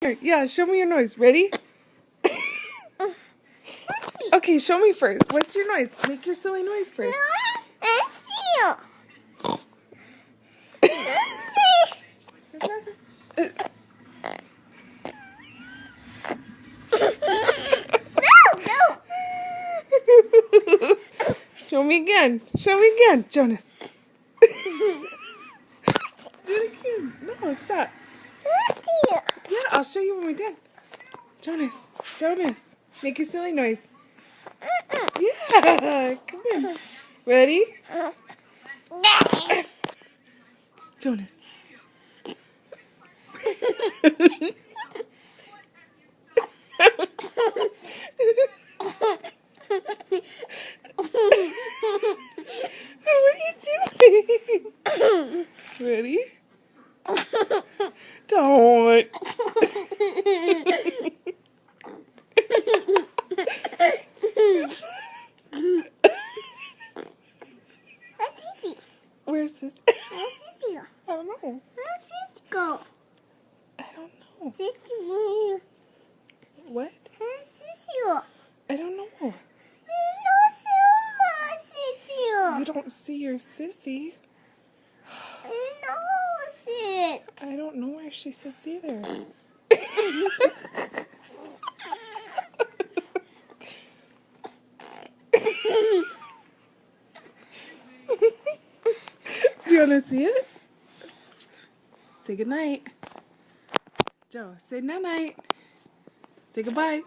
Here, yeah, show me your noise. Ready? Okay, show me first. What's your noise? Make your silly noise first. Show me again. Show me again, Jonas. Do it again. No, stop. Yeah, I'll show you when we're done. Jonas, Jonas, make a silly noise. Yeah, come in. Ready? Jonas. What are you doing? Ready? Don't. Where's this? I don't know. Where's this go? I don't know. Sissy, What? where's Sissy? I don't know. You don't see your sissy. I don't know where she sits either. Do you want to see it? Say goodnight. Joe, say night-night. Say goodbye.